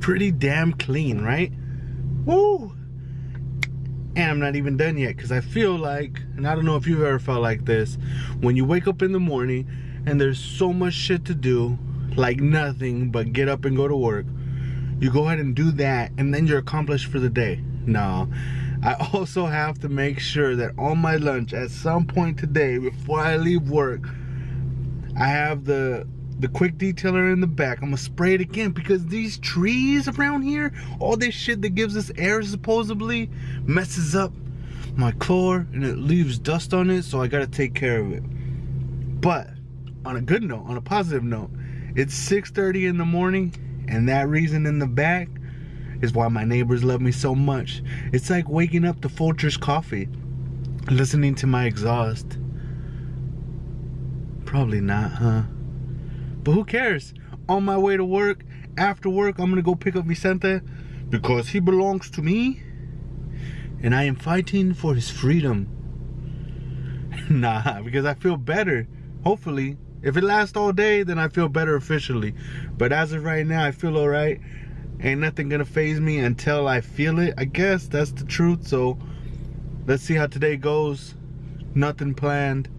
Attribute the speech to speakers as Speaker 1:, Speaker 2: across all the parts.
Speaker 1: Pretty damn clean, right? Woo! And I'm not even done yet, because I feel like, and I don't know if you've ever felt like this, when you wake up in the morning and there's so much shit to do, like nothing but get up and go to work, you go ahead and do that and then you're accomplished for the day. No, I also have to make sure that on my lunch at some point today before I leave work, I have the quick detailer in the back. I'm gonna spray it again, because these trees around here, all this shit that gives us air supposedly, messes up my car and it leaves dust on it, so I gotta take care of it. But on a good note, on a positive note, it's 6:30 in the morning, and that reason in the back is why my neighbors love me so much. It's like waking up to Folgers coffee, listening to my exhaust. Probably not, huh? But who cares? On my way to work, after work, I'm gonna go pick up Vicente, because he belongs to me, and I am fighting for his freedom. Nah, because I feel better. Hopefully, if it lasts all day, then I feel better officially. But as of right now, I feel alright. Ain't nothing gonna faze me until I feel it. I guess that's the truth. So let's see how today goes. Nothing planned.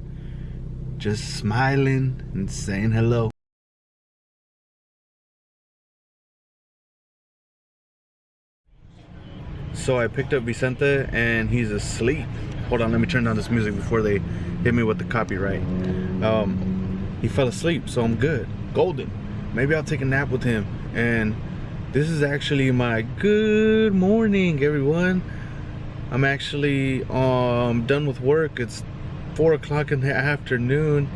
Speaker 1: Just smiling and saying hello. So I picked up Vicente and he's asleep. Hold on, let me turn down this music before they hit me with the copyright. He fell asleep, so I'm good. Golden. Maybe I'll take a nap with him. And this is actually my good morning, everyone. I'm actually done with work. It's 4 o'clock in the afternoon.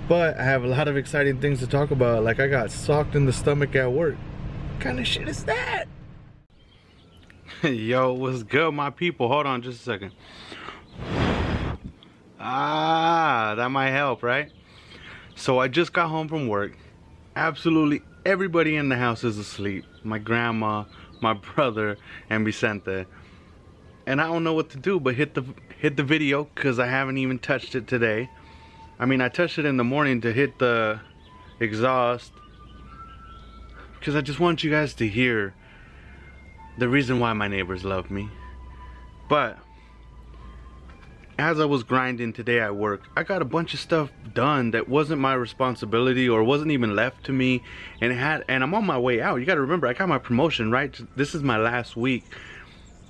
Speaker 1: But I have a lot of exciting things to talk about. Like, I got socked in the stomach at work. What kind of shit is that? Yo, what's good, my people? Hold on just a second. That might help, right? So I just got home from work. Absolutely everybody in the house is asleep. My grandma, my brother, and Vicente. And I don't know what to do but hit the video, because I haven't even touched it today. I mean, I touched it in the morning to hit the exhaust, because I just want you guys to hear the reason why my neighbors love me. But as I was grinding today at work, I got a bunch of stuff done that wasn't my responsibility or wasn't even left to me, and I'm on my way out. You got to remember, I got my promotion, right? This is my last week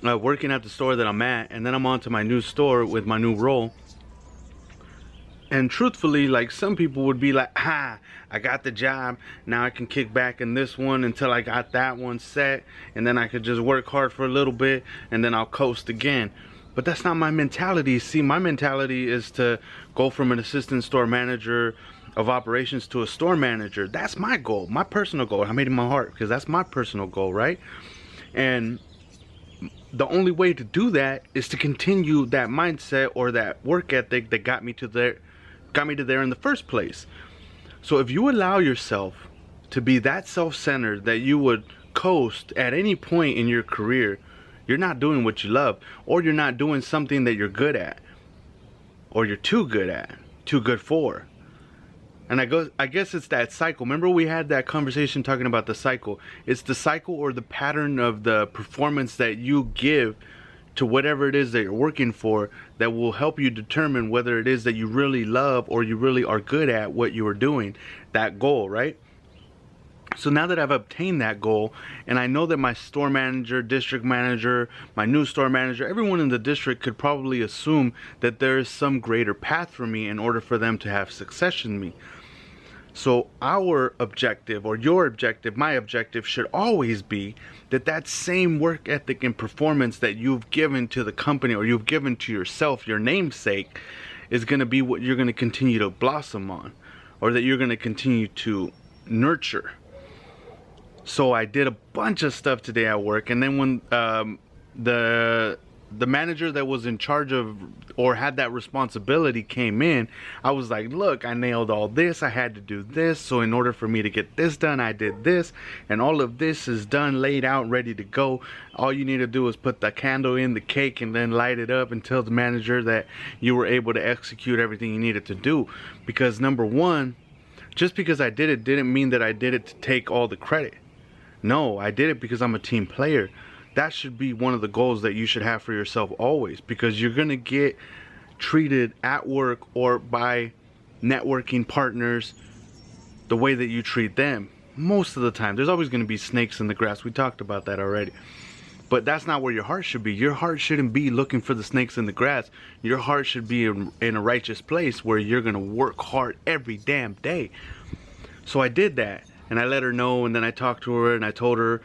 Speaker 1: working at the store that I'm at, and then I'm on to my new store with my new role. And truthfully, like, some people would be like, I got the job, now I can kick back in this one until I got that one set, and then I could just work hard for a little bit and then I'll coast again. But that's not my mentality. See, my mentality is to go from an assistant store manager of operations to a store manager. That's my goal, my personal goal. I made it in my heart, because that's my personal goal, right? And the only way to do that is to continue that mindset or that work ethic that got me to there in the first place. So if you allow yourself to be that self-centered that you would coast at any point in your career, you're not doing what you love, or you're not doing something that you're good at, or you're too good for. And I guess it's that cycle. Remember, we had that conversation talking about the cycle. It's the cycle or the pattern of the performance that you give to whatever it is that you're working for that will help you determine whether it is that you really love or you really are good at what you are doing, that goal, right? So now that I've obtained that goal, and I know that my store manager, district manager, my new store manager, everyone in the district could probably assume that there is some greater path for me in order for them to have success in me. So our objective, or your objective, my objective, should always be that same work ethic and performance that you've given to the company or you've given to yourself, your namesake, is going to be what you're going to continue to blossom on, or that you're going to continue to nurture. So I did a bunch of stuff today at work, and then when the manager that was in charge of or had that responsibility came in, I was like, look, I nailed all this, I had to do this, so in order for me to get this done, I did this, and all of this is done, laid out, ready to go. All you need to do is put the candle in the cake and then light it up and tell the manager that you were able to execute everything you needed to do. Because number one, just because I did it didn't mean that I did it to take all the credit. No, I did it because I'm a team player. That should be one of the goals that you should have for yourself always, because you're going to get treated at work or by networking partners the way that you treat them. Most of the time, there's always going to be snakes in the grass. We talked about that already. But that's not where your heart should be. Your heart shouldn't be looking for the snakes in the grass. Your heart should be in a righteous place where you're going to work hard every damn day. So I did that, and I let her know, and then I talked to her, and I told her,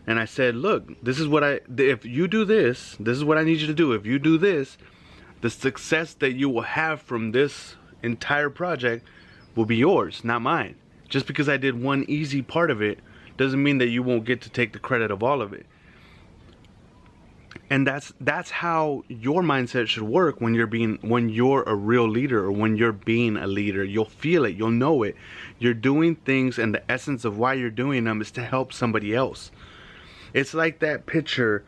Speaker 1: and I said, look, this is what if you do this, this is what I need you to do. If you do this, the success that you will have from this entire project will be yours, not mine. Just because I did one easy part of it doesn't mean that you won't get to take the credit of all of it. And that's how your mindset should work when you're a real leader, or when you're being a leader. You'll feel it, you'll know it. You're doing things, and the essence of why you're doing them is to help somebody else. It's like that picture.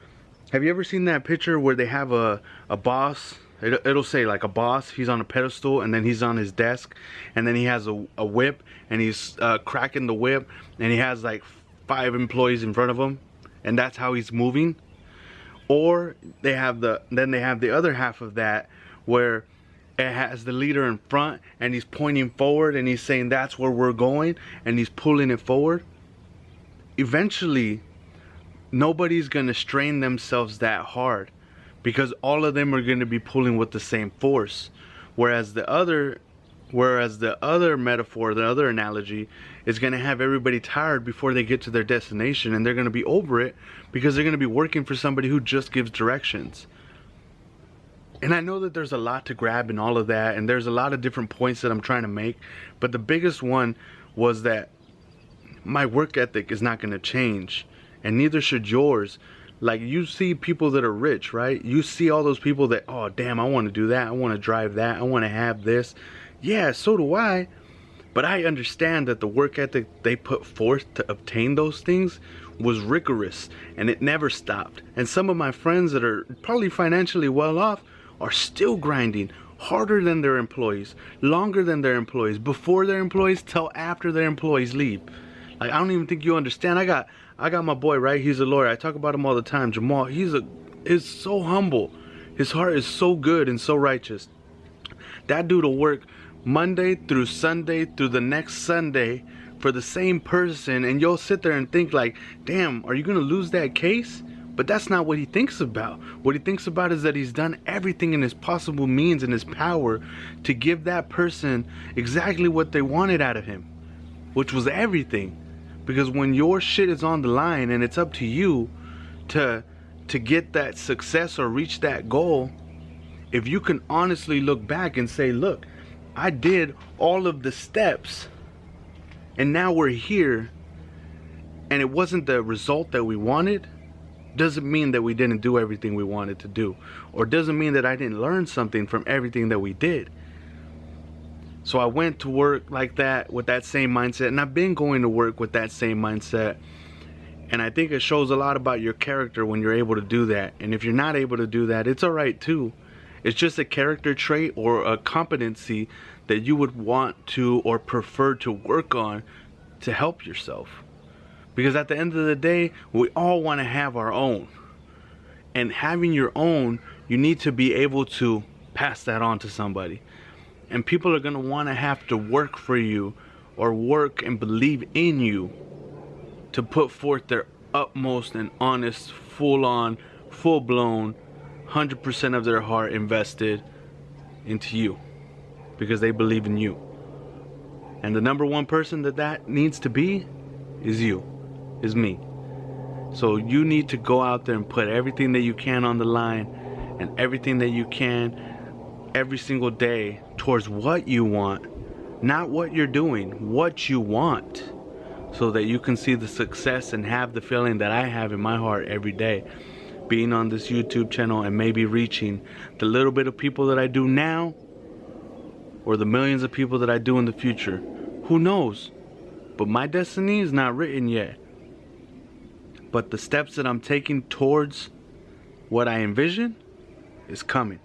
Speaker 1: Have you ever seen that picture where they have a boss? It'll say like a boss, he's on a pedestal, and then he's on his desk, and then he has a whip, and he's cracking the whip, and he has like 5 employees in front of him, and that's how he's moving. Or they have the other half of that, where it has the leader in front, and he's pointing forward, and he's saying that's where we're going, and he's pulling it forward. Eventually, nobody's gonna strain themselves that hard, because all of them are going to be pulling with the same force. Whereas the other metaphor, the other analogy, is going to have everybody tired before they get to their destination, and they're going to be over it because they're going to be working for somebody who just gives directions. And I know that there's a lot to grab in all of that, and there's a lot of different points that I'm trying to make, but the biggest one was that my work ethic is not going to change, and neither should yours. Like, you see people that are rich, right? You see all those people that, oh damn, I want to do that, I want to drive that, I want to have this. Yeah, so do I. But I understand that the work ethic they put forth to obtain those things was rigorous, and it never stopped. And some of my friends that are probably financially well off are still grinding harder than their employees, longer than their employees, before their employees, till after their employees leave. Like, I don't even think you understand. I got my boy, right? He's a lawyer. I talk about him all the time. Jamal, he's so humble. His heart is so good and so righteous. That dude will work Monday through Sunday through the next Sunday for the same person, and you'll sit there and think like, damn, are you gonna lose that case? But that's not what he thinks about. What he thinks about is that he's done everything in his possible means and his power to give that person exactly what they wanted out of him, which was everything. Because when your shit is on the line and it's up to you to get that success or reach that goal, if you can honestly look back and say, look, I did all of the steps, and now we're here, and it wasn't the result that we wanted, doesn't mean that we didn't do everything we wanted to do, or doesn't mean that I didn't learn something from everything that we did. So I went to work like that, with that same mindset, and I've been going to work with that same mindset. And I think it shows a lot about your character when you're able to do that. And if you're not able to do that, it's alright too. It's just a character trait or a competency that you would want to or prefer to work on to help yourself. Because at the end of the day, we all want to have our own. And having your own, you need to be able to pass that on to somebody. And people are going to want to have to work for you, or work and believe in you, to put forth their utmost and honest, full-on, full-blown, 100% of their heart invested into you, because they believe in you. And the number one person that needs to be is you, is me. So you need to go out there and put everything that you can on the line, and everything that you can every single day towards what you want, not what you're doing, what you want, so that you can see the success and have the feeling that I have in my heart every day, being on this YouTube channel and maybe reaching the little bit of people that I do now, or the millions of people that I do in the future. Who knows? But my destiny is not written yet. But the steps that I'm taking towards what I envision is coming.